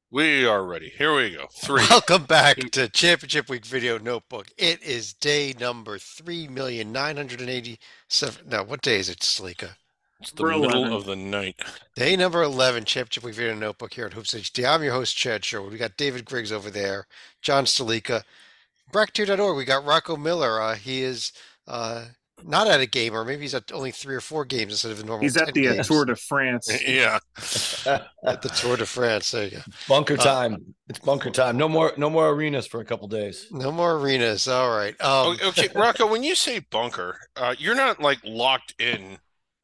We are ready. Here we go. Three. Welcome back Two. to Championship Week Video Notebook. It is day number 3,987. No, what day is it, Salika? It's the Number middle 11. of the night. Day number 11, Championship Week Video Notebook here at Hoops HD. I'm your host, Chad Sherwood. We got David Griggs over there, John Salika. Bracketeer.org, we got Rocco Miller. He is uh, not at a game, or maybe he's at only 3 or 4 games instead of the normal He's at 10 the games Tour de France. Yeah. at the Tour de France. There you go. Bunker Uh, time. It's bunker time. No more arenas for a couple days. no more arenas. All right. Okay, Rocco, when you say bunker, you're not like locked in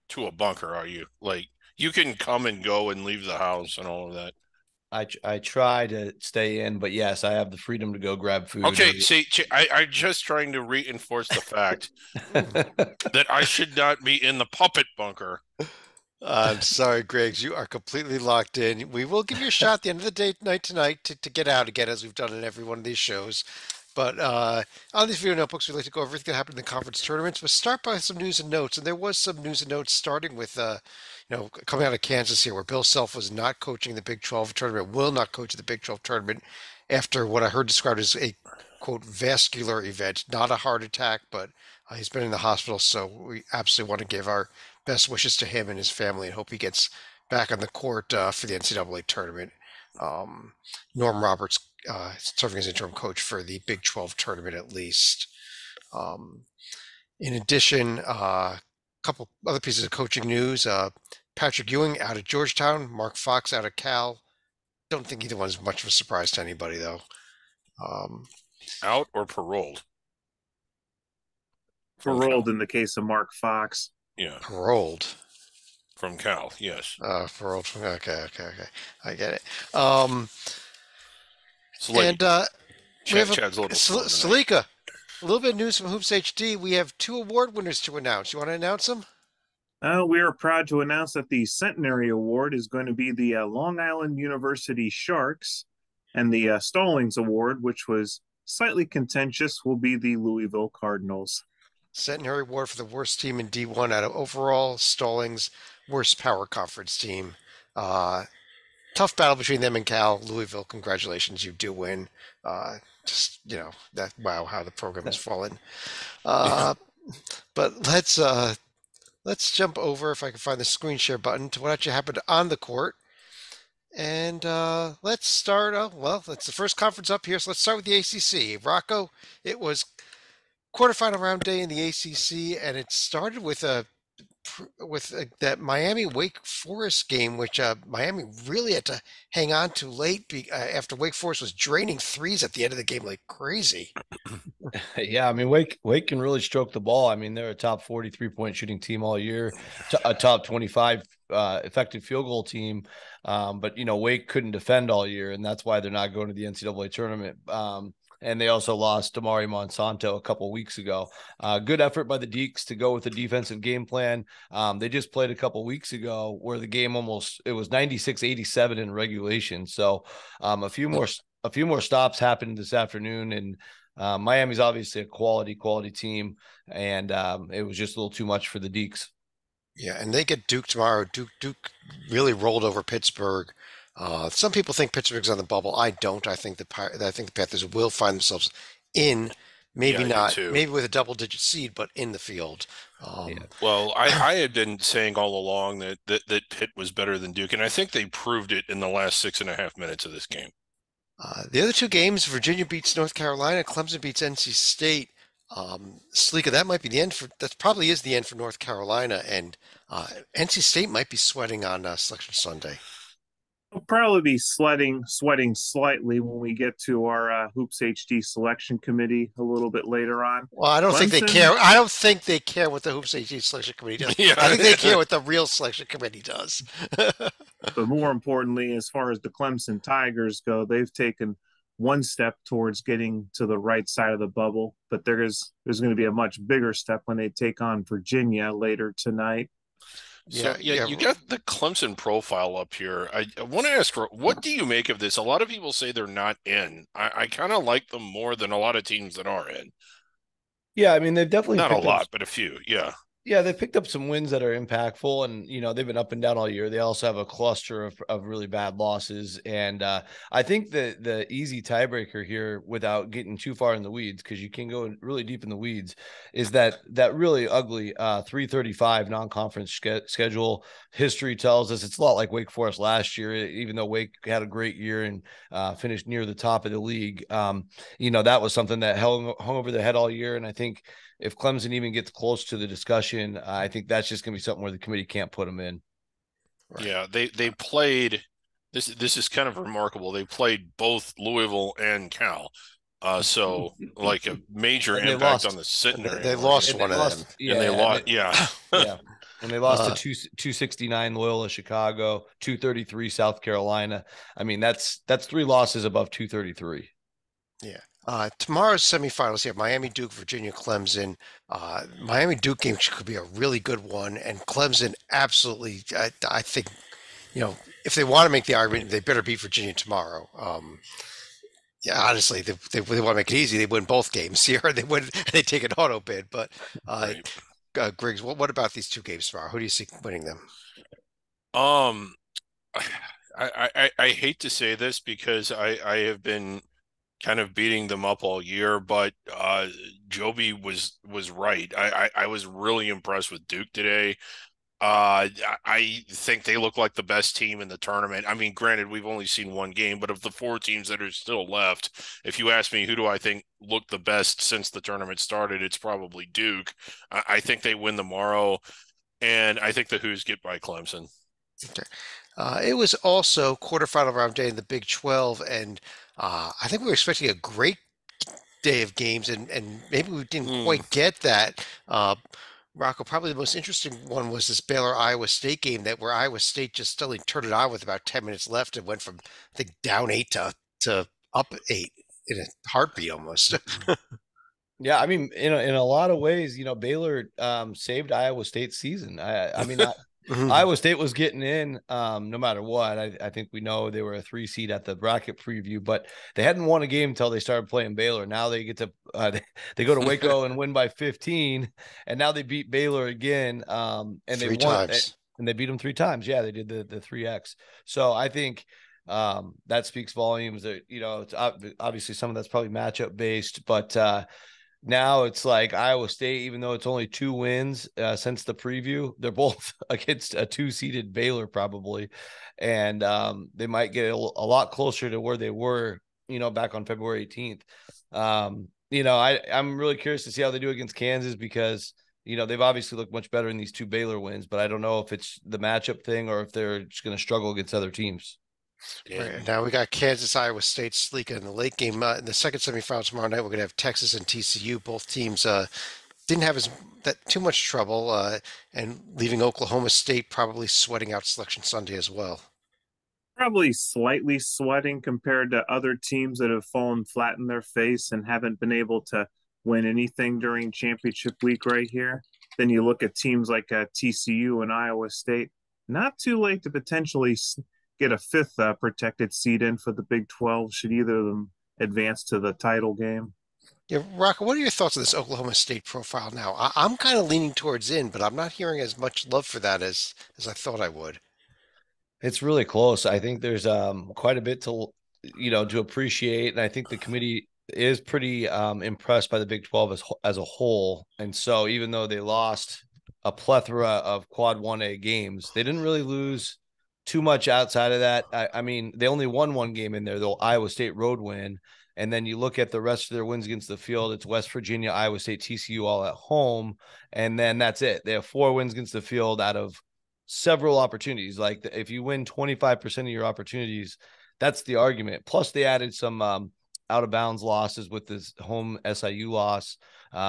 to a bunker, are you? Like you can come and go and leave the house and all of that. I try to stay in, but yes, I have the freedom to go grab food. Okay, see, I'm just trying to reinforce the fact that I should not be in the puppet bunker. I'm sorry, Griggs. You are completely locked in. We will give you a shot at the end of the day tonight to get out again, as we've done in every one of these shows. But on these video notebooks, we like to go over everything that happened in the conference tournaments. We'll start by some news and notes, and there was some news and notes starting with, coming out of Kansas here, where Bill Self was not coaching the Big 12 tournament, will not coach the Big 12 tournament after what I heard described as a quote vascular event, not a heart attack, but he's been in the hospital. So we absolutely want to give our best wishes to him and his family, and hope he gets back on the court for the NCAA tournament. Um, Norm Roberts serving as interim coach for the Big 12 tournament at least. Um, in addition, a couple other pieces of coaching news. Patrick Ewing out of Georgetown, Mark Fox out of Cal. Don't think either one's much of a surprise to anybody, though. Um, Out or paroled from Cal. Paroled in the case of Mark Fox. Yeah, paroled. from Cal. Yes. Paroled. Okay. I get it. Um, It's late. and we have Chad's a little slow tonight. Salika. A little bit of news from Hoops HD. We have 2 award winners to announce. You want to announce them? We are proud to announce that the Centenary Award is going to be the Long Island University Sharks, and the Stallings Award, which was slightly contentious, will be the Louisville Cardinals. Centenary Award for the worst team in D1 out of overall. Stallings, worst power conference team. Uh, Tough battle between them and Cal. Louisville, congratulations, you do win. Just, that, wow, how the program has fallen. Uh, but let's jump over, if I can find the screen share button, to what actually happened on the court. And let's start. Well, it's the first conference up here, so let's start with the ACC. Rocco, it was quarterfinal round day in the ACC, and it started with that Miami Wake Forest game, which Miami really had to hang on to late after Wake Forest was draining threes at the end of the game like crazy. Yeah, I mean Wake can really stroke the ball. I mean, they're a top 43 point shooting team all year, a top 25 effective field goal team. But Wake couldn't defend all year, and that's why they're not going to the NCAA tournament. And they also lost Damari Monsanto a couple weeks ago. Good effort by the Deacs to go with the defensive game plan. They just played a couple weeks ago where the game it was 96-87 in regulation. So a few more stops happened this afternoon, and Miami's obviously a quality team, and it was just a little too much for the Deacs. Yeah, and they get Duke tomorrow. Duke really rolled over Pittsburgh. Some people think Pittsburgh's on the bubble. I don't. I think the Panthers will find themselves in, maybe Yeah, I do not, too. maybe with a double-digit seed, but in the field. Yeah. Well, I had been saying all along that Pitt was better than Duke, and I think they proved it in the last 6.5 minutes of this game. The other 2 games, Virginia beats North Carolina, Clemson beats NC State. Sleeka, that probably is the end for North Carolina, and NC State might be sweating on Selection Sunday. We'll probably be sweating slightly when we get to our Hoops HD selection committee a little bit later on. Well, I don't think they Clemson, care. I don't think they care what the Hoops AG Selection Committee does. Yeah. I think they care what the real Selection Committee does. but more importantly, as far as the Clemson Tigers go, they've taken one step towards getting to the right side of the bubble, but there's going to be a much bigger step when they take on Virginia later tonight. So yeah, you got the Clemson profile up here. I want to ask, what do you make of this? A lot of people say they're not in. I kind of like them more than a lot of teams that are in. Yeah, I mean they've definitely Not a picked up lot, but a few. Yeah. Yeah, they picked up some wins that are impactful, and they've been up and down all year. They also have a cluster of really bad losses, and I think the easy tiebreaker here, without getting too far in the weeds, because you can go really deep in the weeds, is that really ugly 335 non-conference schedule. History tells us it's a lot like Wake Forest last year, even though Wake had a great year and finished near the top of the league. That was something that hung over their head all year, and I think if Clemson even gets close to the discussion, I think that's just going to be something where the committee can't put them in. Right. Yeah, they played this. This is kind of remarkable. They played both Louisville and Cal, so like a major And they impact lost. on the centenary. They right? lost And one they of lost. them. And they Yeah, lost. Yeah, yeah, and they lost to Uh, 269 Loyola Chicago, 233 South Carolina. I mean, that's three losses above 233. yeah. Tomorrow's semifinals here: Miami, Duke, Virginia, Clemson. Miami Duke game could be a really good one, and Clemson absolutely. I think if they want to make the argument, they better beat Virginia tomorrow. Yeah, honestly, they want to make it easy. They win both games here. They take an auto bid. But right. Griggs, what about these two games tomorrow? Who do you see winning them? Um, I hate to say this because I have been kind of beating them up all year, but Joby was right. I was really impressed with Duke today. I think they look like the best team in the tournament. I mean, granted, we've only seen one game, but of the four teams that are still left, if you ask me who do I think looked the best since the tournament started, it's probably Duke. I think they win tomorrow, and I think the Hoos get by Clemson. Okay. It was also quarterfinal round day in the Big 12, and I think we were expecting a great day of games, and maybe we didn't Hmm. quite get that. Rocco, probably the most interesting one was this Baylor Iowa State game that where Iowa State just suddenly turned it on with about 10 minutes left and went from I think down eight to up eight in a heartbeat almost. Yeah, I mean, in a lot of ways, Baylor saved Iowa State's season. I mean, Mhm. Iowa State was getting in no matter what. I think we know they were a 3 seed at the bracket preview, but they hadn't won a game until they started playing Baylor. Now they get to they go to Waco and win by 15, and now they beat Baylor again. And they Three won times. and they beat them 3 times. Yeah, they did the 3x. So I think that speaks volumes. That it's obviously some of that's probably matchup based, but now it's like Iowa State, even though it's only 2 wins since the preview, they're both against a 2-seeded Baylor probably, and they might get a lot closer to where they were, back on February 18th. I'm really curious to see how they do against Kansas because they've obviously looked much better in these two Baylor wins, but I don't know if it's the matchup thing or if they're just going to struggle against other teams. Yeah. Right. Now we got Kansas, Iowa State, Sleeka in the late game. In the second semifinal tomorrow night, we're going to have Texas and TCU. Both teams didn't have that too much trouble, and leaving Oklahoma State probably sweating out Selection Sunday as well. Probably slightly sweating compared to other teams that have fallen flat in their face and haven't been able to win anything during championship week right here. Then you look at teams like TCU and Iowa State. Not too late to potentially get a fifth protected seed in for the Big 12 should either of them advance to the title game. Yeah, Rocco, what are your thoughts on this Oklahoma State profile now? I'm kind of leaning towards in, but I'm not hearing as much love for that as I thought I would. It's really close. I think there's quite a bit to appreciate, and I think the committee is pretty impressed by the Big 12 as a whole. And so even though they lost a plethora of quad 1A games, they didn't really lose too much outside of that. I mean, they only won one game in there, though Iowa State road win. And then you look at the rest of their wins against the field, it's West Virginia, Iowa State, TCU all at home. And then that's it. They have 4 wins against the field out of several opportunities. Like if you win 25% of your opportunities, that's the argument. Plus, they added some out of bounds losses with this home SIU loss.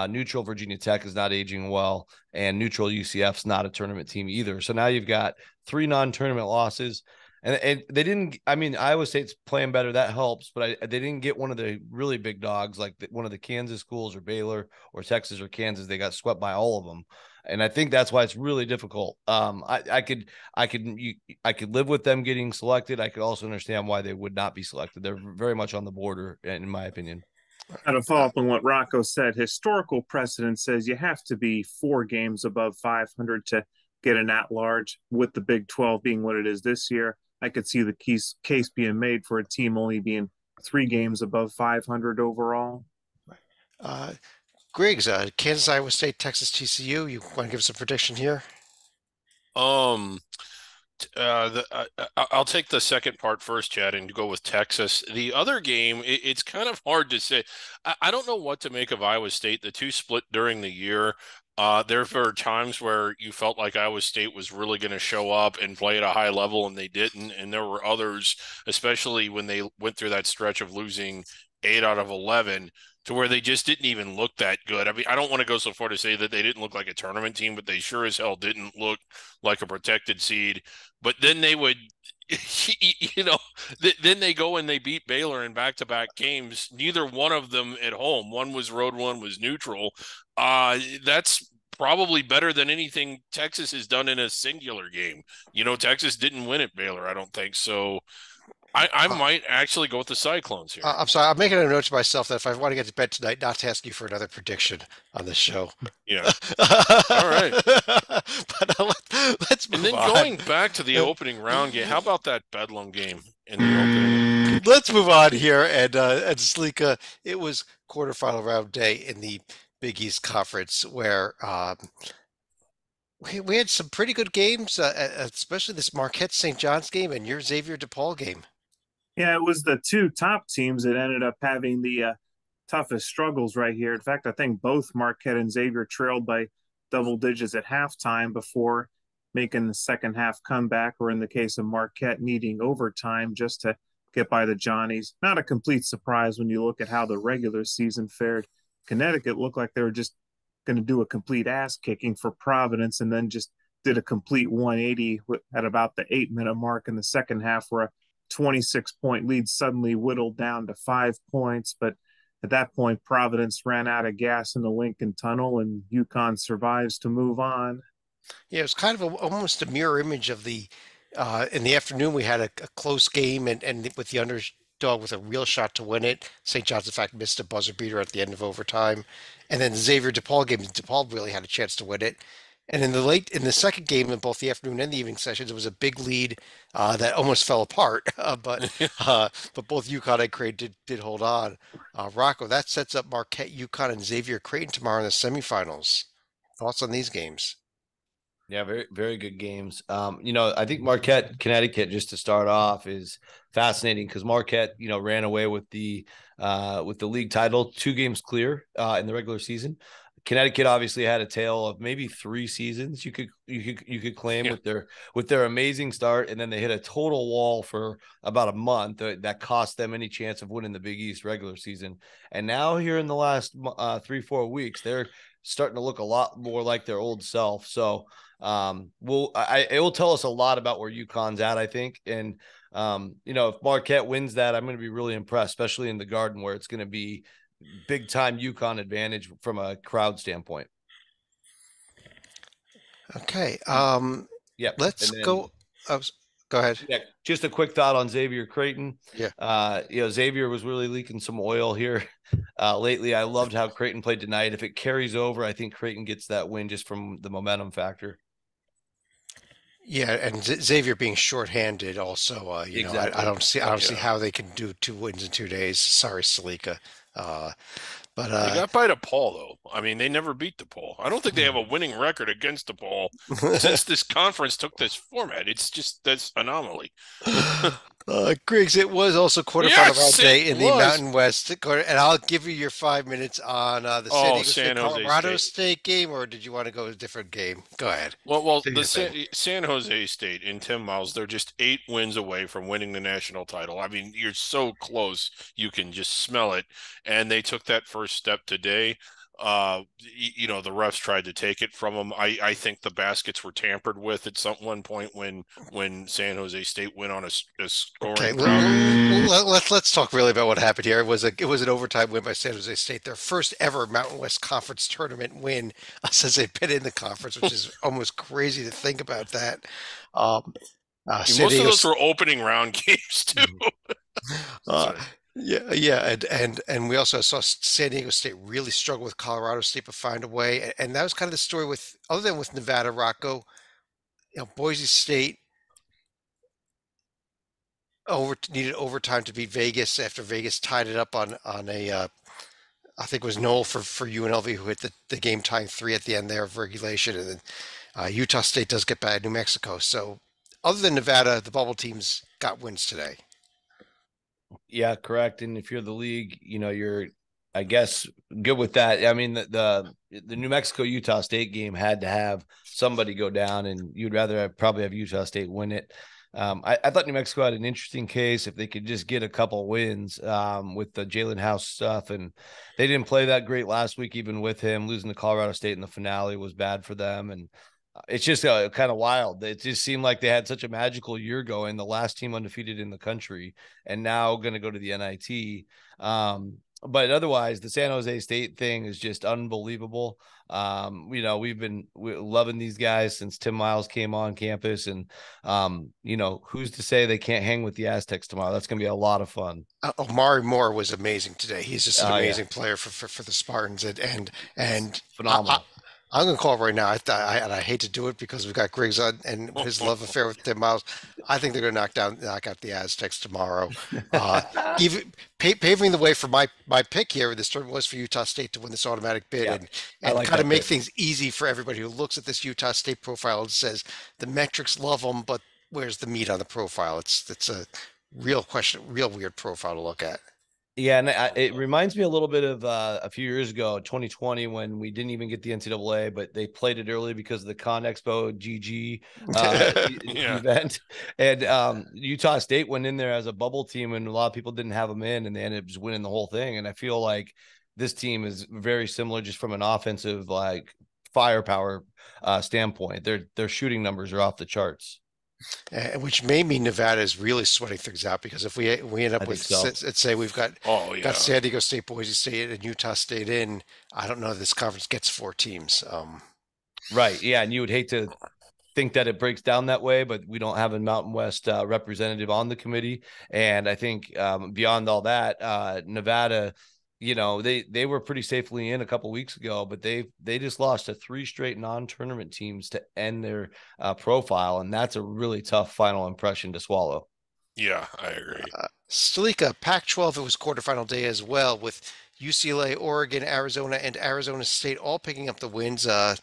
Neutral Virginia Tech is not aging well, and neutral UCF's not a tournament team either. So now you've got 3 non-tournament losses. And they didn't. I mean, Iowa State's playing better. That helps, but they didn't get one of the really big dogs like one of the Kansas schools or Baylor or Texas or Kansas. They got swept by all of them, and I think that's why it's really difficult. I could live with them getting selected. I could also understand why they would not be selected. They're very much on the border, in my opinion. And to follow up on what Rocco said, historical precedent says you have to be 4 games above 500 to get an at-large. With the Big 12 being what it is this year, I could see the case being made for a team only being 3 games above 500 overall. Uh, Griggs, Kansas, Iowa State, Texas, TCU. You want to give us a prediction here? Um, I'll take the second part first, Chad, and go with Texas. The other game, it's kind of hard to say. I don't know what to make of Iowa State. The two split during the year. There were times where you felt like Iowa State was really going to show up and play at a high level, and they didn't. And there were others, especially when they went through that stretch of losing 8 out of 11, to where they just didn't even look that good. I mean, I don't want to go so far to say that they didn't look like a tournament team, but they sure as hell didn't look like a protected seed. But then they would, then they go and they beat Baylor in back-to-back games. Neither one of them at home. One was road, one was neutral. That's probably better than anything Texas has done in a singular game. Texas didn't win at Baylor, I don't think. So I might actually go with the Cyclones here. I'm sorry. I'm making a note to myself that if I want to get to bed tonight, not to ask you for another prediction on this show. Yeah. All right. But let's move on. And then going back to the opening round game, how about that Bedlam game in the opening? Let's move on here. And Salika, it was quarterfinal round day in the Big East Conference where we had some pretty good games, especially this Marquette St. John's game and your Xavier DePaul game. Yeah, it was the two top teams that ended up having the toughest struggles right here. In fact, I think both Marquette and Xavier trailed by double digits at halftime before making the second half comeback, or in the case of Marquette, needing overtime just to get by the Johnnies. Not a complete surprise when you look at how the regular season fared. Connecticut looked like they were just going to do a complete ass kicking for Providence, and then just did a complete 180 at about the 8-minute mark in the second half, where a 26-point lead suddenly whittled down to 5 points. But at that point, Providence ran out of gas in the Lincoln Tunnel, and UConn survives to move on. Yeah, it was kind of almost a mirror image of the in the afternoon. We had a close game, and with the underdog with a real shot to win it. St. John's, in fact, missed a buzzer beater at the end of overtime. And then the Xavier DePaul game, DePaul really had a chance to win it. And in the second game, in both the afternoon and the evening sessions, it was a big lead that almost fell apart. But both UConn and Creighton did hold on. Rocco, that sets up Marquette, UConn, and Xavier Creighton tomorrow in the semifinals. Thoughts on these games? Yeah, very, very good games. I think Marquette, Connecticut, just to start off, is fascinating because Marquette, ran away with the league title, 2 games clear in the regular season. Connecticut obviously had a tale of maybe 3 seasons you could claim, yeah, with their amazing start, and then they hit a total wall for about a month that cost them any chance of winning the Big East regular season. And now here in the last 3-4 weeks, they're starting to look a lot more like their old self. So it will tell us a lot about where UConn's at, I think. And if Marquette wins that, I'm going to be really impressed, especially in the Garden, where it's going to be big time UConn advantage from a crowd standpoint. Okay. Yeah. Let's go. Go ahead. Yeah. Just a quick thought on Xavier Creighton. Yeah. Xavier was really leaking some oil here lately. I loved how Creighton played tonight. If it carries over, I think Creighton gets that win just from the momentum factor. Yeah, and Xavier being shorthanded also, exactly. I don't see how they can do 2 wins in 2 days. Sorry, Salika. But they got by DePaul, though. I mean, they never beat DePaul. I don't think they have a winning record against DePaul since this conference took this format. It's just this anomaly. Griggs, it was also quarterfinal round day in the Mountain West, and I'll give you your 5 minutes on the San Diego State Colorado State game, or did you want to go to a different game? Go ahead. Well, the San Jose State in Tim Miles, they're just 8 wins away from winning the national title. I mean, you're so close, you can just smell it, and they took that first step today. The refs tried to take it from them. I think the baskets were tampered with at one point when San Jose State went on a scoring. Okay, let's talk really about what happened here. It was an overtime win by San Jose State, their first ever Mountain West Conference tournament win since they've been in the conference, which is almost crazy to think about that. Most of those were opening round games too. Yeah, and we also saw San Diego State really struggle with Colorado State, but find a way. And that was kind of the story with, other than with Nevada, Rocco. Boise State needed overtime to beat Vegas after Vegas tied it up on a I think it was Noel for UNLV who hit the game tying three at the end there of regulation, and then Utah State does get by New Mexico. So other than Nevada, the bubble teams got wins today. Yeah, correct. And if you're the league, you're, I guess, good with that. I mean, the New Mexico Utah State game had to have somebody go down, and you'd rather probably have Utah State win it. I thought New Mexico had an interesting case if they could just get a couple wins with the Jalen House stuff, and they didn't play that great last week. Even with him losing to Colorado State in the finale was bad for them, and it's just kind of wild. It just seemed like they had such a magical year going, the last team undefeated in the country, and now going to go to the NIT. But otherwise, the San Jose State thing is just unbelievable. We've been loving these guys since Tim Miles came on campus, and who's to say they can't hang with the Aztecs tomorrow? That's going to be a lot of fun. Omari Moore was amazing today. He's just an amazing Yeah. player for the Spartans, and Phenomenal. I'm going to call it right now. And I hate to do it because we've got Griggs on and his love affair with Tim Miles. I think they're going to knock out the Aztecs tomorrow. Uh, Paving the way for my pick here. This tournament was for Utah State to win this automatic bid, Yeah, and I like kind of that make pick. things easy for everybody who looks at this Utah State profile and says the metrics love them, but where's the meat on the profile? It's a real question, real weird profile to look at. Yeah, and it reminds me a little bit of a few years ago, 2020, when we didn't even get the NCAA, but they played it early because of the Con Expo GG Yeah. event. And Utah State went in there as a bubble team, and a lot of people didn't have them in, and they ended up just winning the whole thing. And I feel like this team is very similar, just from an offensive firepower standpoint. Their shooting numbers are off the charts. Which may mean Nevada is really sweating things out because if we end I up think with, so. let's say we've Oh got yeah. San Diego State, Boise State, and Utah State in, I don't know if this conference gets four teams. Right. Yeah. And you would hate to think that it breaks down that way, but we don't have a Mountain West representative on the committee. And I think beyond all that, Nevada, they were pretty safely in a couple weeks ago, but they just lost to three straight non-tournament teams to end their profile, and that's a really tough final impression to swallow. Yeah, I agree. Stalika, Pac-12, it was quarterfinal day as well with UCLA, Oregon, Arizona, and Arizona State all picking up the wins. I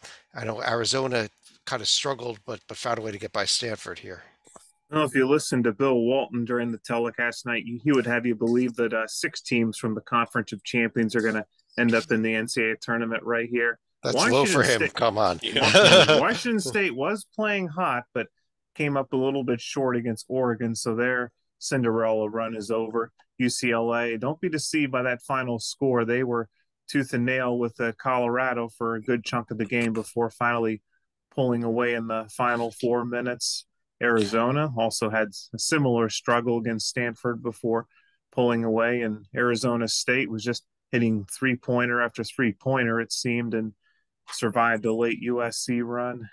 know Arizona kind of struggled, but found a way to get by Stanford here. I don't know if you listened to Bill Walton during the telecast night, he would have you believe that six teams from the Conference of Champions are going to end up in the NCAA tournament right here. That's low for Washington him. State, Come on. Yeah. Washington State was playing hot, but came up a little bit short against Oregon, so their Cinderella run is over. UCLA, don't be deceived by that final score. They were tooth and nail with Colorado for a good chunk of the game before finally pulling away in the final 4 minutes. Arizona also had a similar struggle against Stanford before pulling away, and Arizona State was just hitting three-pointer after three-pointer, it seemed, and survived a late USC run.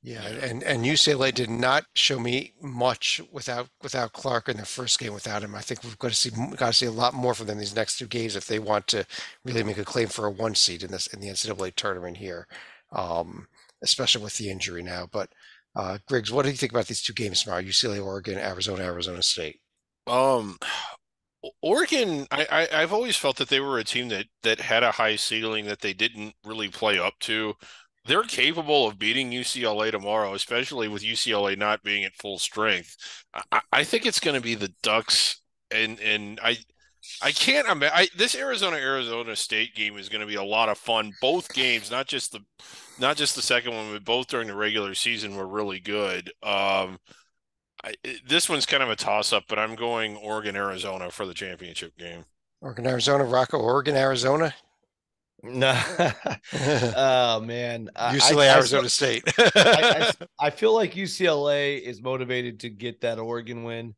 Yeah, and UCLA did not show me much without Clark in their first game without him. I think we've got to see a lot more from them these next two games if they want to really make a claim for a one seed in the NCAA tournament here, especially with the injury now. But Griggs, what do you think about these two games tomorrow? UCLA, Oregon, Arizona, Arizona State. Um, Oregon, I've always felt that they were a team that had a high ceiling that they didn't really play up to. They're capable of beating UCLA tomorrow, especially with UCLA not being at full strength. I think it's going to be the Ducks, and I can't imagine this Arizona State game is going to be a lot of fun. Both games, not just the second one, but both during the regular season were really good. This one's kind of a toss up, but I'm going Oregon, Arizona for the championship game. Oregon, Arizona, Rocco, Oregon, Arizona. No. Oh man. UCLA, Arizona State. I feel like UCLA is motivated to get that Oregon win,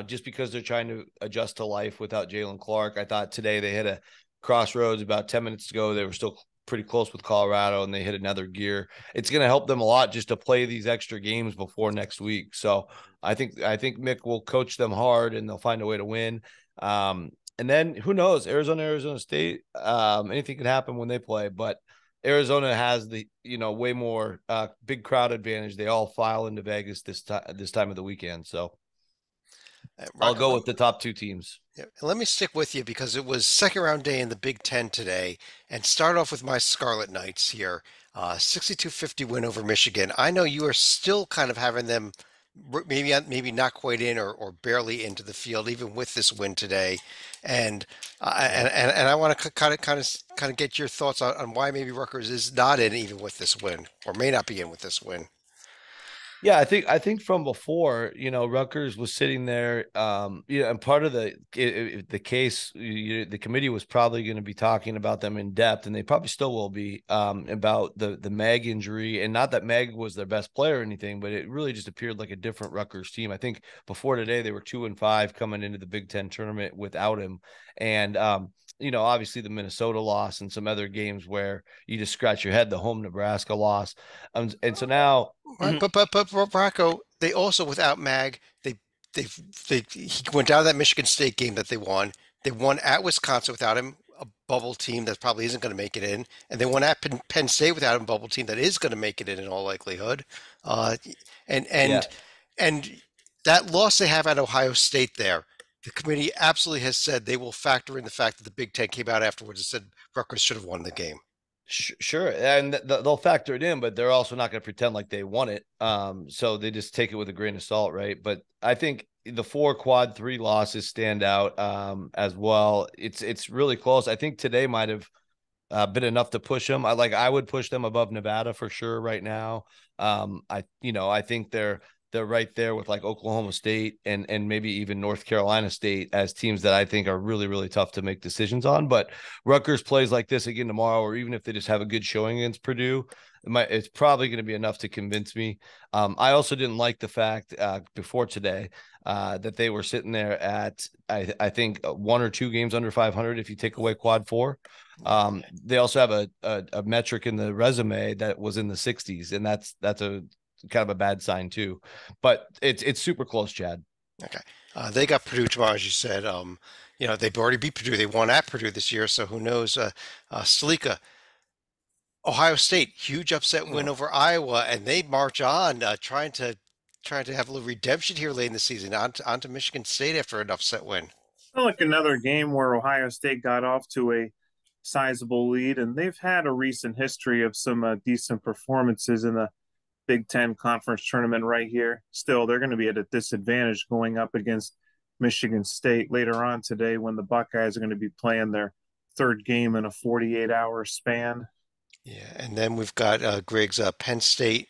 just because they're trying to adjust to life without Jalen Clark. I thought today they hit a crossroads about 10 minutes ago. They were still pretty close with Colorado, and they hit another gear. It's going to help them a lot just to play these extra games before next week. So I think Mick will coach them hard, and they'll find a way to win. And then who knows? Arizona State. Anything can happen when they play, but Arizona has the way more big crowd advantage. They all file into Vegas this time of the weekend, so I'll Rocco, go with the top two teams. yeah, and let me stick with you because it was second round day in the Big Ten today, and start off with my Scarlet Knights here. 62-50 win over Michigan. I know you are still kind of having them maybe not quite in or barely into the field even with this win today, and I want to kind of get your thoughts on why maybe Rutgers is not in even with this win or may not be in with this win. Yeah, I think from before, Rutgers was sitting there, and part of the case, the committee was probably going to be talking about them in depth, and they probably still will be, about the Mag injury, and not that Mag was their best player or anything, but it really just appeared like a different Rutgers team. I think before today they were 2-5 coming into the Big Ten tournament without him, and obviously the Minnesota loss and some other games where you just scratch your head, the home Nebraska loss, and so now. Right, but Rocco, they also without Mag, they he went down to that Michigan State game that they won. They won at Wisconsin without him, a bubble team that probably isn't going to make it in, and they won at Penn State without him, a bubble team that is going to make it in all likelihood. Uh, and Yeah, and and that loss they have at Ohio State there, the committee absolutely has said they will factor in the fact that the Big Ten came out afterwards and said Rutgers should have won the game. Sure, and they'll factor it in, but they're also not going to pretend like they won it. So they just take it with a grain of salt, right? But I think the 4 quad 3 losses stand out, as well. It's really close. I think today might have been enough to push them. I would push them above Nevada for sure right now. I think they're right there with like Oklahoma State and maybe even North Carolina State as teams that I think are really, really tough to make decisions on. But Rutgers plays like this again tomorrow, or even if they just have a good showing against Purdue, it's probably going to be enough to convince me. I also didn't like the fact before today that they were sitting there at I think 1 or 2 games under 500 if you take away quad 4. They also have a metric in the resume that was in the 60s, and that's a kind of a bad sign too. But it's super close, Chad. Okay. They got Purdue tomorrow, as you said. They've already beat Purdue. They won at Purdue this year, so who knows? Salika, Ohio State, huge upset win over Iowa, and they march on, trying to have a little redemption here late in the season, onto Michigan State after an upset win. Felt like another game where Ohio State got off to a sizable lead, and they've had a recent history of some decent performances in the Big Ten conference tournament right here. Still, they're going to be at a disadvantage going up against Michigan State later on today when the Buckeyes are going to be playing their third game in a 48-hour span. Yeah, and then we've got Griggs, Penn State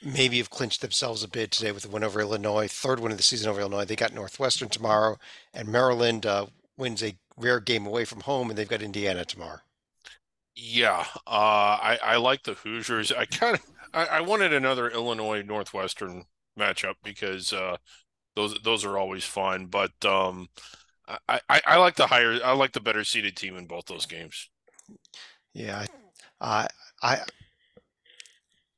maybe have clinched themselves a bit today with the win over Illinois, third win of the season over Illinois. They got Northwestern tomorrow, and Maryland wins a rare game away from home, and they've got Indiana tomorrow. Yeah, I like the Hoosiers. I wanted another Illinois Northwestern matchup because those are always fun. But I like the better seeded team in both those games. Yeah, I I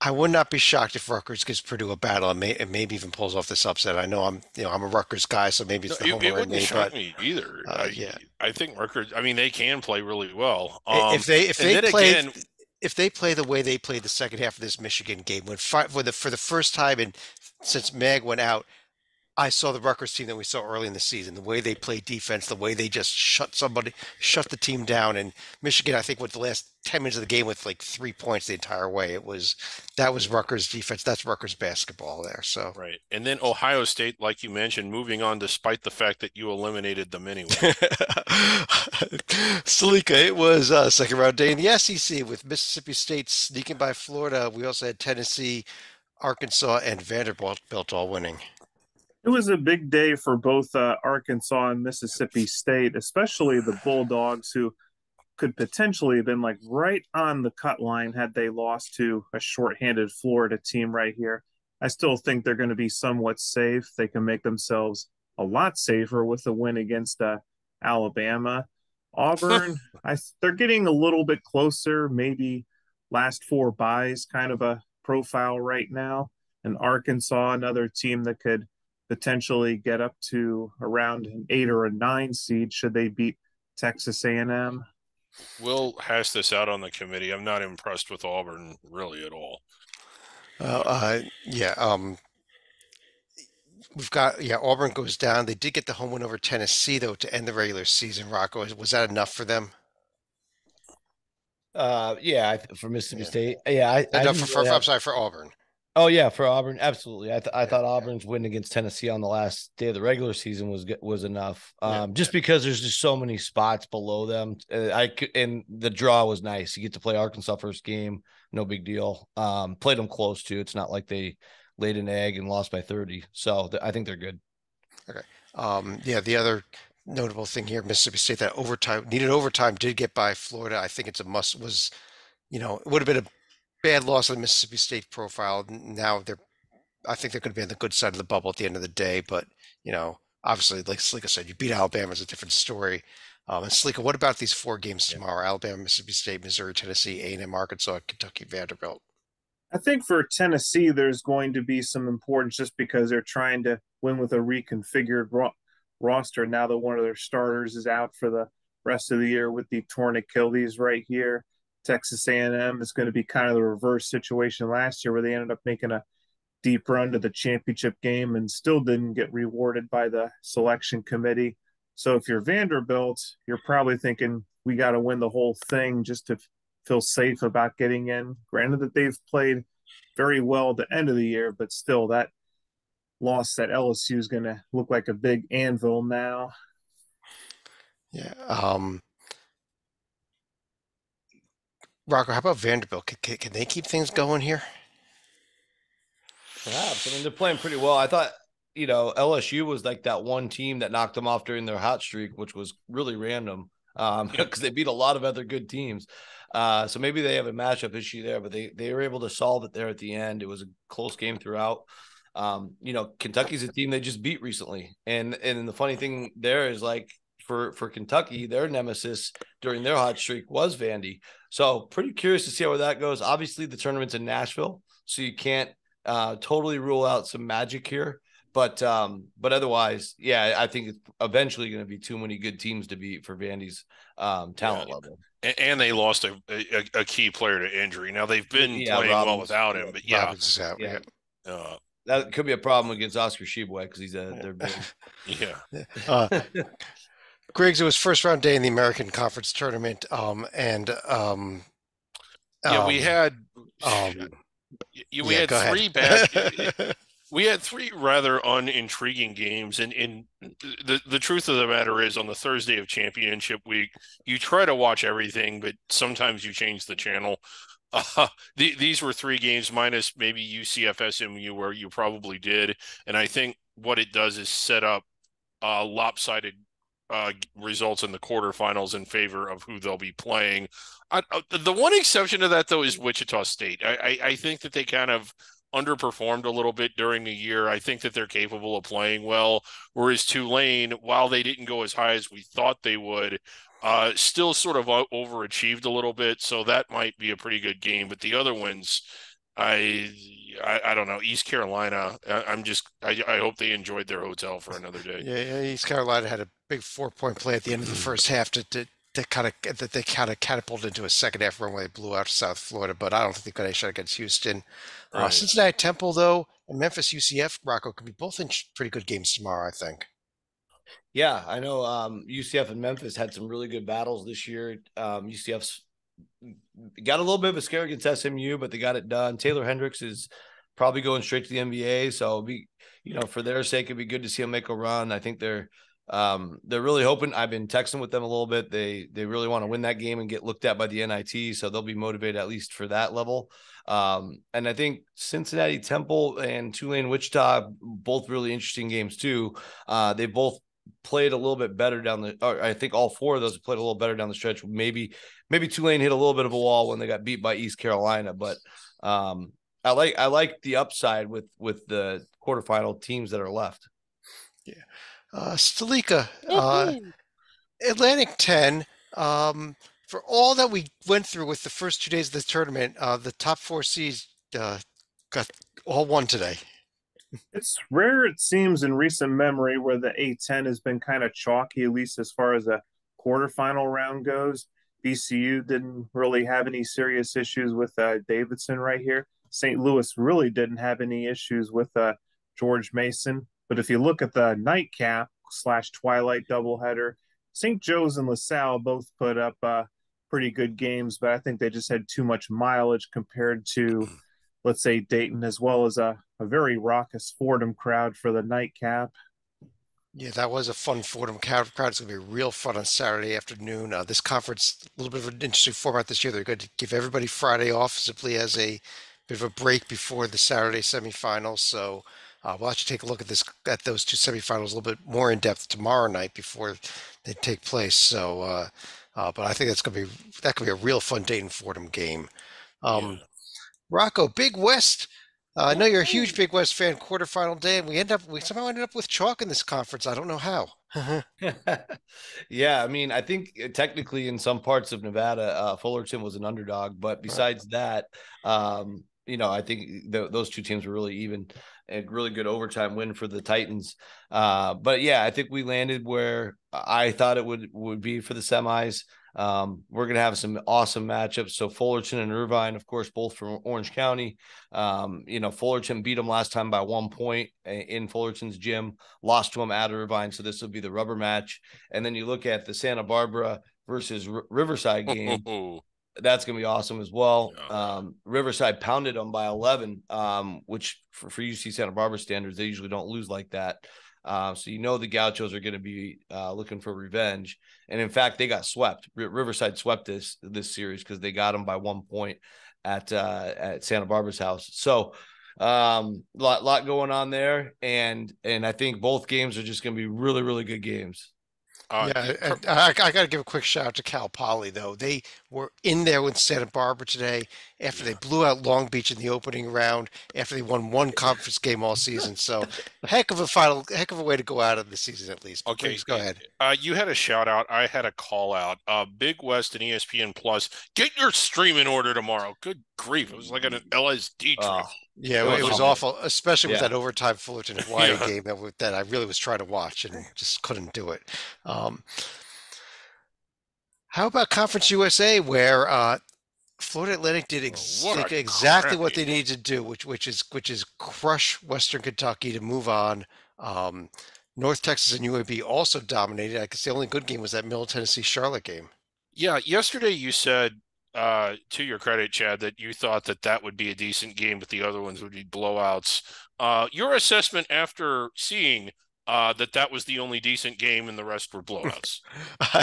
I would not be shocked if Rutgers gives Purdue a battle and maybe even pulls off this upset. I know I'm a Rutgers guy, so maybe No, it's the it homer in wouldn't me, shock but me either. yeah, I think Rutgers. I mean, they can play really well. if they if And they then play again, if they play the way they played the second half of this Michigan game, for the first time since Mag went out, I saw the Rutgers team that we saw early in the season, the way they play defense, the way they just shut the team down. And Michigan, I think, went the last 10 minutes of the game with like 3 points the entire way. That was Rutgers defense. That's Rutgers basketball there. So, right, and then Ohio State, like you mentioned, moving on despite the fact that you eliminated them anyway. Salika, it was second round day in the SEC with Mississippi State sneaking by Florida. We also had Tennessee, Arkansas, and Vanderbilt all winning. It was a big day for both Arkansas and Mississippi State, especially the Bulldogs, who could potentially have been like right on the cut line had they lost to a shorthanded Florida team right here. I still think they're going to be somewhat safe. They can make themselves a lot safer with a win against Alabama. Auburn, they're getting a little bit closer, maybe last 4 buys kind of a profile right now. And Arkansas, another team that could potentially get up to around an 8 or a 9 seed should they beat Texas A&M. We'll hash this out on the committee. I'm not impressed with Auburn really at all. Yeah. We've got Auburn goes down. They did get the home win over Tennessee though to end the regular season. Rocco, was that enough for them? Yeah, for Mississippi Yeah. State. Yeah, I Enough didn't really I'm have. sorry, for Auburn. Oh yeah, for Auburn, absolutely. I Yeah. thought Auburn's win against Tennessee on the last day of the regular season was enough. Yeah. Just because there's just so many spots below them. And the draw was nice. You get to play Arkansas first game, no big deal. Played them close too. It's not like they laid an egg and lost by 30. So I think they're good. Okay. Yeah, the other notable thing here, Mississippi State, that needed overtime, did get by Florida. I think it's a must. It would have been a bad loss on the Mississippi State profile. Now I think they're going to be on the good side of the bubble at the end of the day. But obviously, like Slika said, you beat Alabama is a different story. And Slika, what about these 4 games tomorrow? Alabama, Mississippi State, Missouri, Tennessee, A&M, Arkansas, Kentucky, Vanderbilt. I think for Tennessee, there's going to be some importance just because they're trying to win with a reconfigured roster now that one of their starters is out for the rest of the year with the torn Achilles right here. Texas A&M is going to be kind of the reverse situation last year where they ended up making a deep run to the championship game and still didn't get rewarded by the selection committee. So if you're Vanderbilt, you're probably thinking we got to win the whole thing just to feel safe about getting in. Granted that they've played very well at the end of the year, but still that loss at LSU is going to look like a big anvil now. Yeah. Rocco, how about Vanderbilt? Can they keep things going here? Perhaps. I mean, they're playing pretty well. I thought, LSU was like that one team that knocked them off during their hot streak, which was really random because they beat a lot of other good teams. So maybe they have a matchup issue there, but they were able to solve it there at the end. It was a close game throughout. Kentucky's a team they just beat recently. And the funny thing there is like for Kentucky, their nemesis during their hot streak was Vandy. So pretty curious to see how that goes. Obviously, the tournament's in Nashville, so you can't totally rule out some magic here. But otherwise, yeah, I think it's eventually going to be too many good teams to beat for Vandy's talent level. And they lost a key player to injury. Now they've been playing well without him, but Robbins is out. Yeah. That could be a problem against Oscar Tshiebwe because he's their big. Yeah. Griggs, it was first round day in the American Conference tournament, we had three bad. We had 3 rather unintriguing games, and the truth of the matter is, on the Thursday of championship week, you try to watch everything, but sometimes you change the channel. These were 3 games minus maybe UCF SMU, where you probably did, and I think what it does is set up lopsided results in the quarterfinals in favor of who they'll be playing. The one exception to that, though, is Wichita State. I think that they kind of underperformed a little bit during the year. I think that they're capable of playing well, whereas Tulane, while they didn't go as high as we thought they would, still sort of overachieved a little bit. So that might be a pretty good game. But the other ones, I don't know. East Carolina, I hope they enjoyed their hotel for another day. Yeah, East Carolina had a big 4-point play at the end of the first half that they kind of catapulted into a second half run where they blew out South Florida, but I don't think they got a shot against Houston. Right. Cincinnati Temple, though, and Memphis UCF, Rocco, could be both in pretty good games tomorrow, I think. Yeah, I know UCF and Memphis had some really good battles this year. UCF's got a little bit of a scare against SMU, but they got it done. Taylor Hendricks is probably going straight to the NBA, so for their sake, it'd be good to see them make a run. I think they're really hoping. I've been texting with them a little bit. They really want to win that game and get looked at by the NIT, so they'll be motivated at least for that level. And I think Cincinnati Temple and Tulane Wichita, both really interesting games too. They both played a little bit better I think all 4 of those played a little better down the stretch. Maybe Tulane hit a little bit of a wall when they got beat by East Carolina, but I like the upside with the quarterfinal teams that are left. Yeah. Stalika, Atlantic 10, for all that we went through with the first 2 days of the tournament, the top 4 seeds got all won today. It's rare, it seems, in recent memory where the A10 has been kind of chalky, at least as far as a quarterfinal round goes. VCU didn't really have any serious issues with Davidson right here. St. Louis really didn't have any issues with George Mason. But if you look at the nightcap slash twilight doubleheader, St. Joe's and LaSalle both put up pretty good games, but I think they just had too much mileage compared to, let's say, Dayton, as well as a very raucous Fordham crowd for the nightcap. Yeah, that was a fun Fordham crowd. It's going to be real fun on Saturday afternoon. This conference, a little bit of an interesting format this year. They're going to give everybody Friday off simply as a bit of a break before the Saturday semifinals. So we'll actually take a look at those two semifinals a little bit more in depth tomorrow night before they take place. So, but I think that could be a real fun Dayton Fordham game. Yeah. Rocco, Big West. I know you're a huge Big West fan. Quarterfinal day, and we somehow ended up with chalk in this conference. I don't know how. Yeah, I mean, I think technically in some parts of Nevada, Fullerton was an underdog, but besides that, I think those two teams were really even. A really good overtime win for the Titans. But yeah, I think we landed where I thought it would be for the semis. We're going to have some awesome matchups. So Fullerton and Irvine, of course, both from Orange County. Fullerton beat them last time by 1 point in Fullerton's gym, lost to them at Irvine. So this will be the rubber match. And then you look at the Santa Barbara versus Riverside game. That's going to be awesome as well. Riverside pounded them by 11, which for UC Santa Barbara standards, they usually don't lose like that. So the Gauchos are going to be looking for revenge. And in fact, they got swept. Riverside swept this series because they got them by 1 point at Santa Barbara's house. So lot going on there. And I think both games are just going to be really, really good games. I got to give a quick shout out to Cal Poly, though. They were in there with Santa Barbara today after they blew out Long Beach in the opening round, after they won one conference game all season. So, heck of a way to go out of the season, at least. Okay, please go ahead. You had a shout out. I had a call out. Big West and ESPN Plus. Get your streaming order tomorrow. Good grief. It was like an LSD trip. Yeah, it was awful, especially with that overtime Fullerton Hawaii game that I really was trying to watch and just couldn't do it. How about Conference USA, where Florida Atlantic did exactly what they needed to do, which is crush Western Kentucky to move on. North Texas and UAB also dominated. I guess the only good game was that Middle Tennessee Charlotte game. Yeah, yesterday you said, to your credit, Chad, that you thought that would be a decent game, but the other ones would be blowouts. Your assessment after seeing that was the only decent game and the rest were blowouts.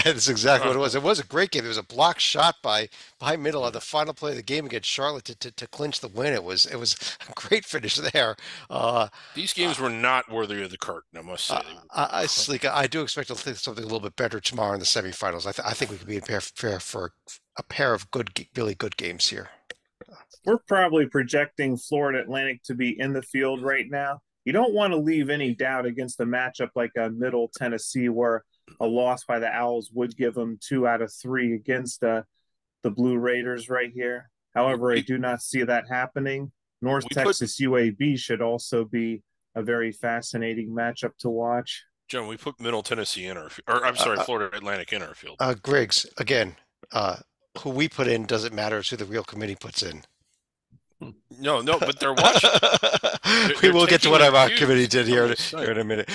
That's exactly what it was. It was a great game. There was a block shot by Middle on the final play of the game against Charlotte to clinch the win. It was a great finish there. These games were not worthy of the curtain, I must say. I do expect to think something a little bit better tomorrow in the semifinals. I think we could be fair for a pair of really good games here. We're probably projecting Florida Atlantic to be in the field right now. You don't want to leave any doubt against a matchup like a Middle Tennessee, where a loss by the Owls would give them 2 out of 3 against the Blue Raiders right here. However, I do not see that happening. North Texas UAB should also be a very fascinating matchup to watch. John, we put Middle Tennessee in Florida Atlantic in our field. Griggs, again, who we put in doesn't matter. It's who the real committee puts in. No, but they're watching. We will get to what our committee did here in a minute.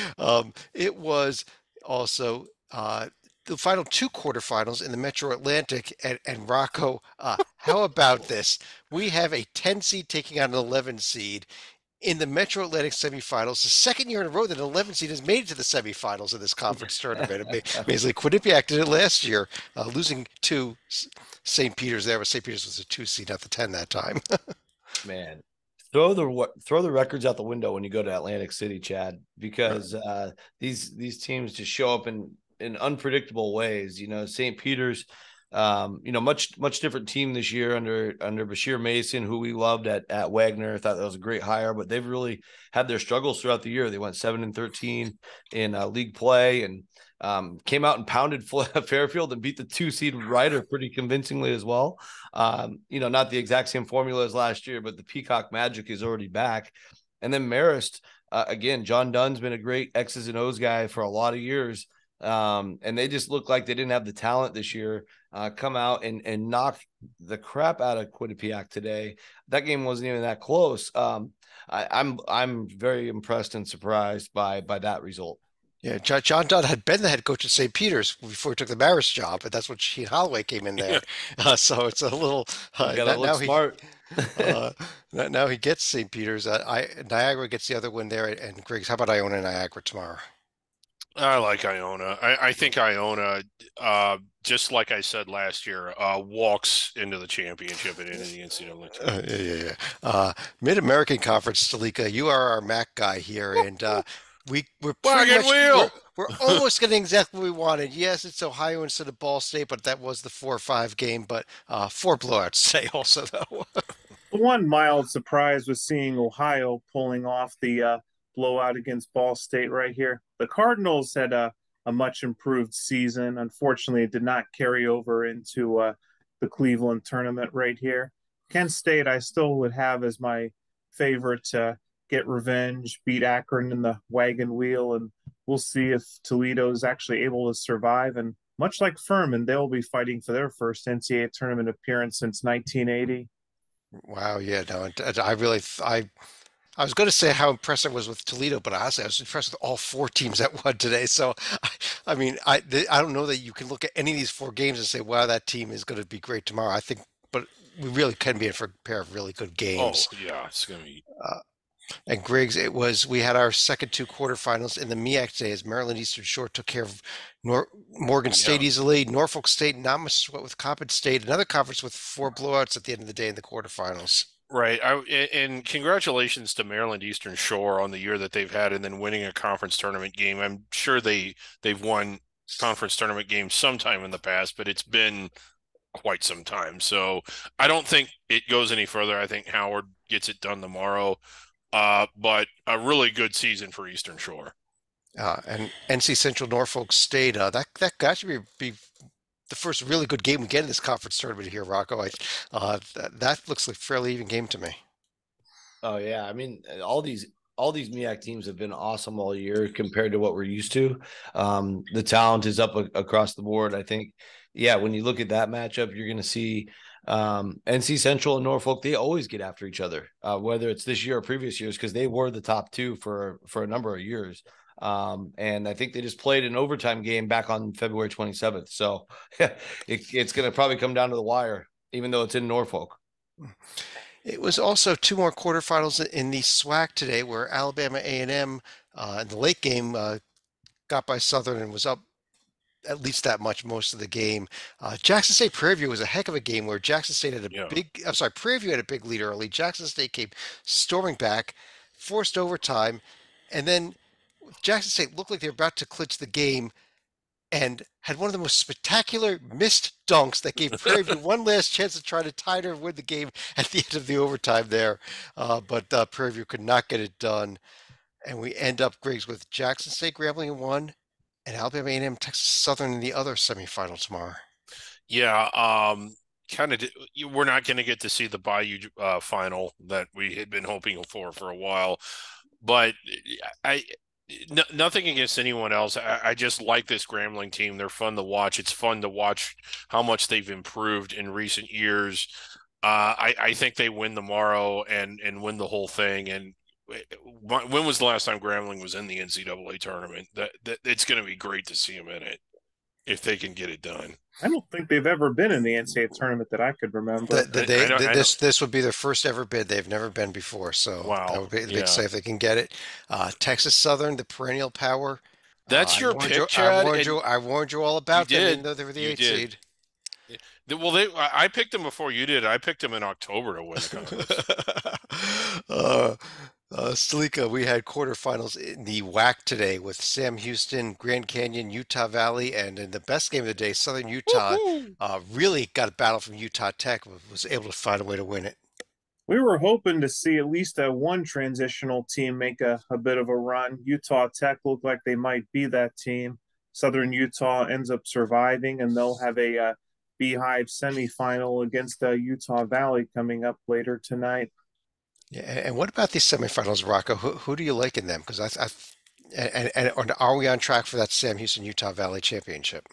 It was also the final 2 quarterfinals in the Metro Atlantic, and Rocco, how about this? We have a 10 seed taking on an 11 seed in the Metro Atlantic semifinals. The second year in a row that an 11 seed has made it to the semifinals of this conference tournament. Amazingly, Quinnipiac did it last year, losing to St. Peter's there, but St. Peter's was a 2 seed, not the 10 that time. Man, throw the records out the window when you go to Atlantic City, Chad, because these teams just show up in unpredictable ways. St. Peter's, much different team this year under Bashir Mason, who we loved at Wagner. I thought that was a great hire, but they've really had their struggles throughout the year. They went 7-13 in league play and came out and pounded Fairfield and beat the 2 seed Rider pretty convincingly as well. Not the exact same formula as last year, but the Peacock magic is already back. And then Marist, again, John Dunn's been a great X's and O's guy for a lot of years. And they just looked like they didn't have the talent this year. Come out and knock the crap out of Quinnipiac today. That game wasn't even that close. I'm very impressed and surprised by that result. Yeah, John Dunn had been the head coach at St. Peter's before he took the Marist job, but that's when Sheen Holloway came in there. So it's a little Gotta look smart. Now he gets St. Peter's. Niagara gets the other win there. And Griggs, how about Iona Niagara tomorrow? I like Iona. I think Iona, just like I said last year, walks into the championship and into the NCAA tournament. Mid-American Conference, Stalika, you are our MAC guy here, and we're pretty Wagon much wheel! we're almost getting exactly what we wanted. Yes, it's Ohio instead of Ball State, but that was the 4-5 game. But 4 blowouts today also, though. One mild surprise was seeing Ohio pulling off the blowout against Ball State right here. The Cardinals had a much improved season. Unfortunately, it did not carry over into the Cleveland tournament right here. Kent State, I still would have as my favorite to get revenge, beat Akron in the wagon wheel, and we'll see if Toledo is actually able to survive. And much like Furman, they'll be fighting for their first NCAA tournament appearance since 1980. Wow, yeah, no, I was going to say how impressed I was with Toledo, but honestly, I was impressed with all 4 teams that won today. So, I don't know that you can look at any of these 4 games and say, "Wow, that team is going to be great tomorrow." I think, but we really can be in for a pair of really good games. Oh yeah, it's gonna be. And Griggs, we had our second 2 quarterfinals in the MEAC today as Maryland Eastern Shore took care of Morgan State easily. Norfolk State, not much sweat with Coppin State. Another conference with 4 blowouts at the end of the day in the quarterfinals. Right. And congratulations to Maryland Eastern Shore on the year that they've had and then winning a conference tournament game. I'm sure they've won conference tournament games sometime in the past, but it's been quite some time. So I don't think it goes any further. I think Howard gets it done tomorrow. But a really good season for Eastern Shore. And NC Central Norfolk State, that should be the first really good game we get in this conference tournament here, Rocco. That looks like a fairly even game to me. Oh yeah, I mean all these MEAC teams have been awesome all year compared to what we're used to. The talent is up across the board. I think, yeah, when you look at that matchup, you're going to see NC Central and Norfolk. They always get after each other, whether it's this year or previous years, because they were the top 2 for a number of years. And I think they just played an overtime game back on February 27th. So it's going to probably come down to the wire, even though it's in Norfolk. It was also 2 more quarterfinals in the SWAC today, where Alabama A&M in the late game got by Southern and was up at least that much most of the game. Jackson State Prairie View was a heck of a game where Jackson State had Prairie View had a big lead early. Jackson State came storming back, forced overtime, and then Jackson State looked like they were about to clinch the game and had one of the most spectacular missed dunks that gave Prairie View one last chance to try to tie or win the game at the end of the overtime there. But Prairie View could not get it done. And we end up, Griggs, with Jackson State Grambling in 1 and Alabama A&M Texas Southern in the other semifinal tomorrow. Yeah, we're not going to get to see the Bayou final that we had been hoping for a while, but nothing against anyone else. I just like this Grambling team. They're fun to watch. It's fun to watch how much they've improved in recent years. I think they win tomorrow and win the whole thing. And when was the last time Grambling was in the NCAA tournament? That it's going to be great to see them in it if they can get it done. I don't think they've ever been in the NCAA tournament that I could remember. This would be their first ever bid. They've never been before, so wow. That would be big say if they can get it. Texas Southern, the perennial power. That's your pick, Chad. I warned you all about them, even though they were the 8th seed. Well, I picked them before you did. I picked them in October to win the conference. Stalika, we had quarterfinals in the WAC today with Sam Houston, Grand Canyon, Utah Valley, and in the best game of the day, Southern Utah really got a battle from Utah Tech, but was able to find a way to win it. We were hoping to see at least one transitional team make a bit of a run. Utah Tech looked like they might be that team. Southern Utah ends up surviving, and they'll have a Beehive semifinal against Utah Valley coming up later tonight. Yeah, and what about these semifinals, Rocco? Who do you like in them? Because and are we on track for that Sam Houston Utah Valley Championship?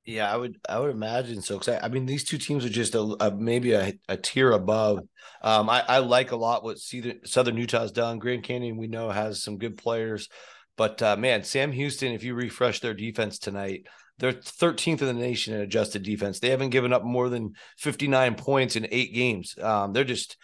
Yeah, I would imagine so. Because I mean, these two teams are just maybe a tier above. I like a lot what Southern Utah's done. Grand Canyon, we know, has some good players, but man, Sam Houston, if you refresh their defense tonight, they're 13th in the nation in adjusted defense. They haven't given up more than 59 points in 8 games. They're just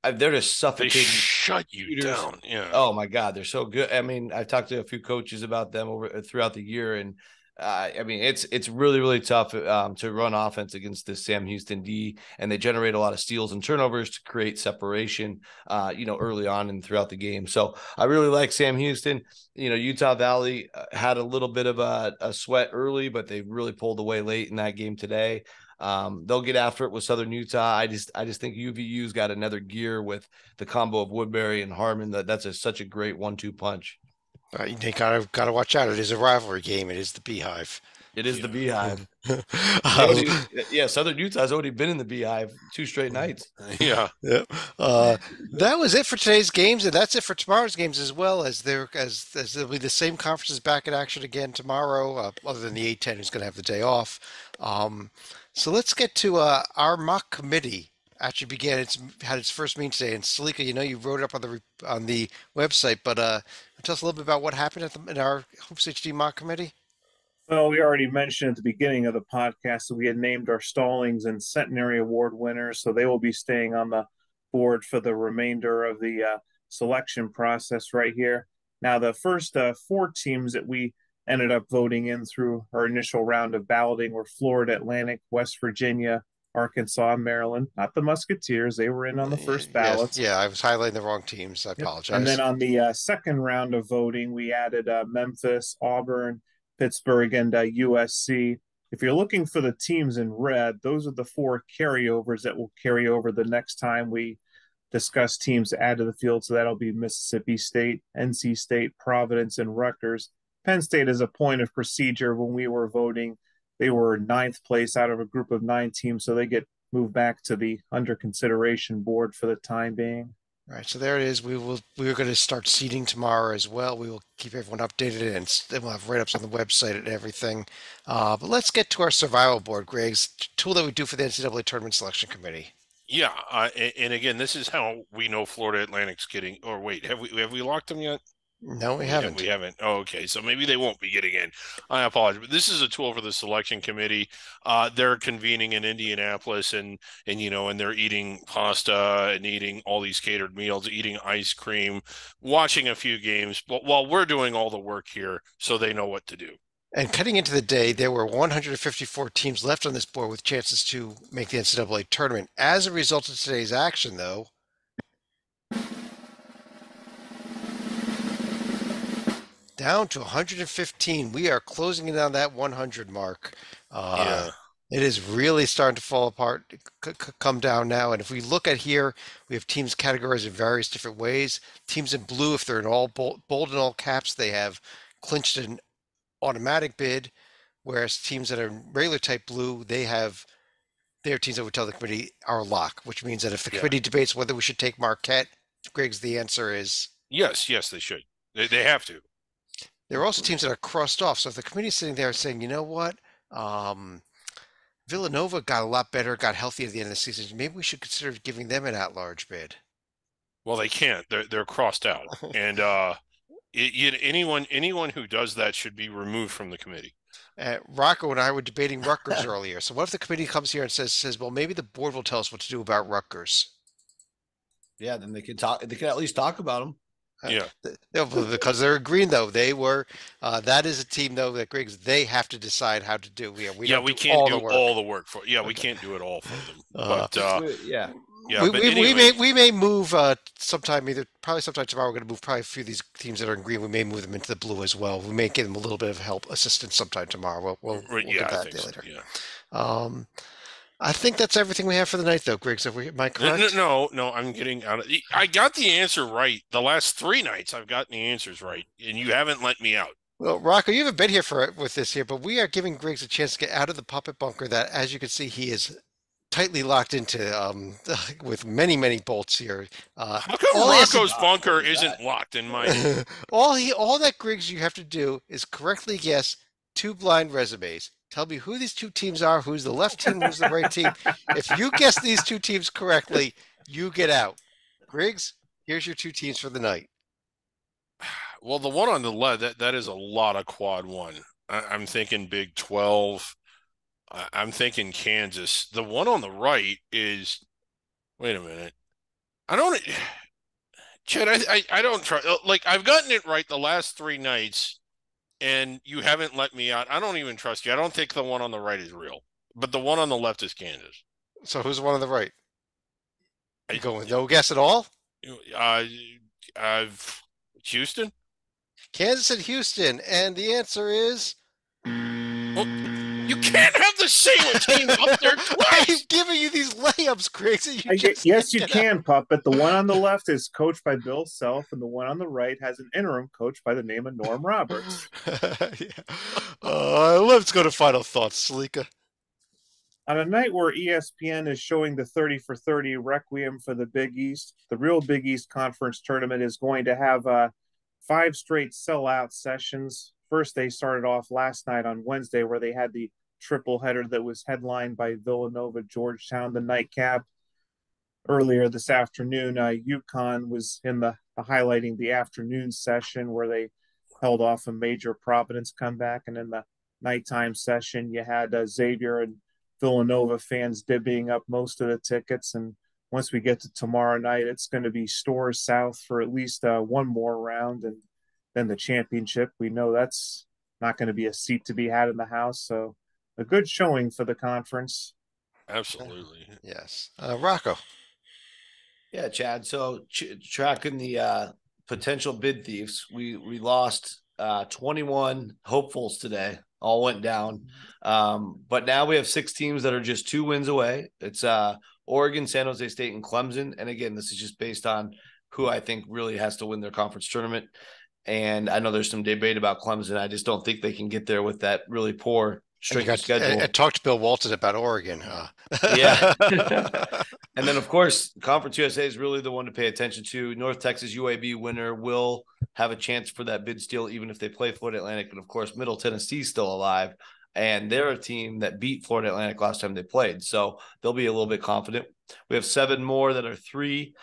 They suffocating shut you shooters. down. Yeah. Oh my God, they're so good. I mean, I've talked to a few coaches about them over throughout the year, and I mean, it's really really tough to run offense against this Sam Houston D, and they generate a lot of steals and turnovers to create separation, early on and throughout the game. So I really like Sam Houston. Utah Valley had a little bit of a sweat early, but they really pulled away late in that game today. They'll get after it with Southern Utah. I just think UVU's got another gear with the combo of Woodbury and Harmon. That's such a great 1-2 punch. You gotta watch out. It is a rivalry game. It is the Beehive. It is the Beehive. Um, Yeah, Southern Utah's already been in the Beehive 2 straight nights. Yeah. yeah. That was it for today's games, and that's it for tomorrow's games as well. As there'll be the same conferences back in action again tomorrow, other than the A10 who's going to have the day off. So let's get to our mock committee. Actually began it's had its first meeting today, and Salika, you wrote it up on the website, but tell us a little bit about what happened in our Hoops HD mock committee. Well, we already mentioned at the beginning of the podcast that we had named our Stallings and Centenary Award winners, so they will be staying on the board for the remainder of the selection process right here. Now, the first 4 teams that we ended up voting in through our initial round of balloting were Florida Atlantic, West Virginia, Arkansas, and Maryland. Not the Musketeers; they were in on the first ballots. Yeah, I was highlighting the wrong teams. I apologize. And then on the second round of voting, we added Memphis, Auburn, Pittsburgh, and USC. If you're looking for the teams in red, those are the 4 carryovers that will carry over the next time we discuss teams to add to the field. So that'll be Mississippi State, NC State, Providence, and Rutgers. Penn State, as a point of procedure, when we were voting, they were 9th place out of a group of 9 teams, so they get moved back to the under consideration board for the time being. All right, so there it is. We are going to start seeding tomorrow as well. We will keep everyone updated, and we'll have write-ups on the website and everything. But let's get to our survival board, Greg's tool that we do for the NCAA Tournament Selection Committee. Yeah. And again, this is how we know Florida Atlantic's getting. Or wait, have we locked them yet? No, we haven't. We haven't. Oh, okay. So maybe they won't be getting in. I apologize. But this is a tool for the selection committee. They're convening in Indianapolis and they're eating pasta and eating all these catered meals, eating ice cream, watching a few games, but while we're doing all the work here, so they know what to do. And cutting into the day, there were 154 teams left on this board with chances to make the NCAA tournament. As a result of today's action, though, down to 115. We are closing in on that 100 mark. Yeah. It is really starting to fall apart, come down now. And if we look at here, we have teams categorized in various different ways. Teams in blue, if they're in all bold and all caps, they have clinched an automatic bid, whereas teams that are regular type blue, they're teams that would tell the committee our lock, which means that if the committee debates whether we should take Marquette, Griggs, the answer is yes, they should. They have to. There are also teams that are crossed off. So if the committee's sitting there saying, you know what, Villanova got a lot better, got healthy at the end of the season, maybe we should consider giving them an at-large bid. Well, they can't. They're crossed out, and anyone who does that should be removed from the committee. Rocco and I were debating Rutgers earlier. So what if the committee comes here and says, well, maybe the board will tell us what to do about Rutgers? Yeah, then they can talk. They can at least talk about them. Yeah, because they're agreeing though. They were. That is a team though that Griggs. They have to decide how to do. We can't do all the work for. Yeah, we can't do it all for them. But yeah. Anyway. We may move sometime sometime tomorrow. We're going to move probably a few of these teams that are in green. We may move them into the blue as well. We may give them a little bit of assistance sometime tomorrow. We'll get that later. Yeah. I think that's everything we have for the night, though, Griggs. Am I correct? No, I'm getting out of. I got the answer right. The last 3 nights, I've gotten the answers right, and you haven't let me out. Well, Rocco, you haven't been here with this here, but we are giving Griggs a chance to get out of the puppet bunker that, as you can see, he is tightly locked into with many bolts here. How come All he has to Rocco's bunker What is isn't that? locked in my? all that Griggs you have to do is correctly guess two blind resumes. Tell me who these two teams are, who's the left team, who's the right team. If you guess these two teams correctly, you get out. Griggs, here's your two teams for the night. Well, the one on the left, that is a lot of quad one. I'm thinking Big 12. I'm thinking Kansas. The one on the right is, wait a minute. I don't, Chad, I don't try. Like, I've gotten it right the last three nights, and you haven't let me out. I don't even trust you. I don't think the one on the right is real, but the one on the left is Kansas. So who's the one on the right? You I, going with no guess at all? uh, I've Houston. Kansas and Houston, and the answer is Well, you can't have the same team up there I'm twice. giving you these layups, Griggs, and you just Yes, can't you get out. can, Puppet. The one on the left is coached by Bill Self, and the one on the right has an interim coach by the name of Norm Roberts. Yeah. Let's go to final thoughts, Salika. On a night where ESPN is showing the 30 for 30 Requiem for the Big East, the real Big East Conference tournament is going to have 5 straight sellout sessions. First, they started off last night on Wednesday, where they had the triple header that was headlined by Villanova Georgetown, the nightcap. Earlier this afternoon, UConn was in the highlighting the afternoon session where they held off a major Providence comeback, and in the nighttime session, you had Xavier and Villanova fans divvying up most of the tickets. And once we get to tomorrow night, it's going to be Stores South for at least one more round, and then the championship. We know that's not going to be a seat to be had in the house. So a good showing for the conference. Absolutely. Yes. Rocco. Yeah, Chad. So tracking the potential bid thieves, we lost 21 hopefuls today. All went down. But now we have 6 teams that are just 2 wins away. It's Oregon, San Jose State, and Clemson. And again, this is just based on who I think really has to win their conference tournament. And I know there's some debate about Clemson. I just don't think they can get there with that really poor strength of schedule. I talked to Bill Walton about Oregon. Yeah. And then, of course, Conference USA is really the one to pay attention to. North Texas UAB winner will have a chance for that bid steal, even if they play Florida Atlantic. But, of course, Middle Tennessee is still alive, and they're a team that beat Florida Atlantic last time they played. So they'll be a little bit confident. We have 7 more that are 3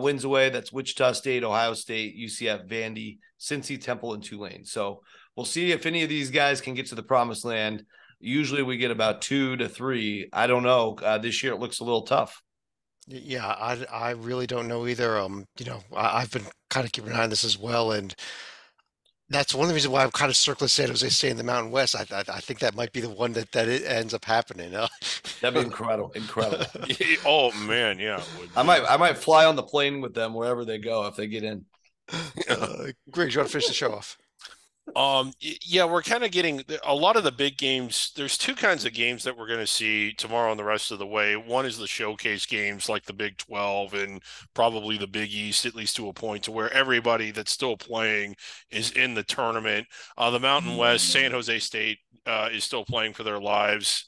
wins away. That's Wichita State, Ohio State, UCF, Vandy, Cincy, Temple, and Tulane. So we'll see if any of these guys can get to the promised land. Usually we get about 2 to 3. I don't know. This year it looks a little tough. Yeah, I really don't know either. I've been kind of keeping an eye on this as well, and that's one of the reasons why I'm kind of circling San Jose State in the Mountain West. I think that might be the one that it ends up happening. That'd be incredible. Oh man, yeah. It would I be. might fly on the plane with them wherever they go if they get in. Griggs, you want to finish the show off? Yeah, we're kind of getting a lot of the big games. There's 2 kinds of games that we're going to see tomorrow and the rest of the way. One is the showcase games like the Big 12 and probably the Big East, at least to a point to where everybody that's still playing is in the tournament. The Mountain West, San Jose State is still playing for their lives.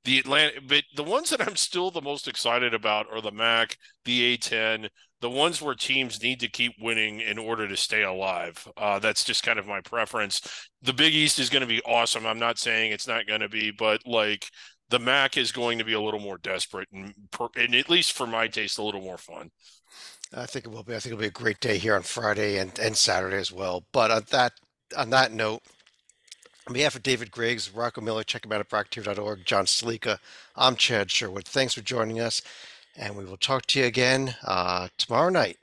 The Atlanta, but the ones that I'm still the most excited about are the MAC, the A10, the ones where teams need to keep winning in order to stay alive. That's just kind of my preference. The Big East is going to be awesome. I'm not saying it's not going to be, but like the MAC is going to be a little more desperate and at least for my taste, a little more fun. I think it will be. I think it'll be a great day here on Friday and Saturday as well. But on that note, on behalf of David Griggs, Rocco Miller, check him out at bracketeer.org, John Salika, I'm Chad Sherwood. Thanks for joining us, and we will talk to you again tomorrow night.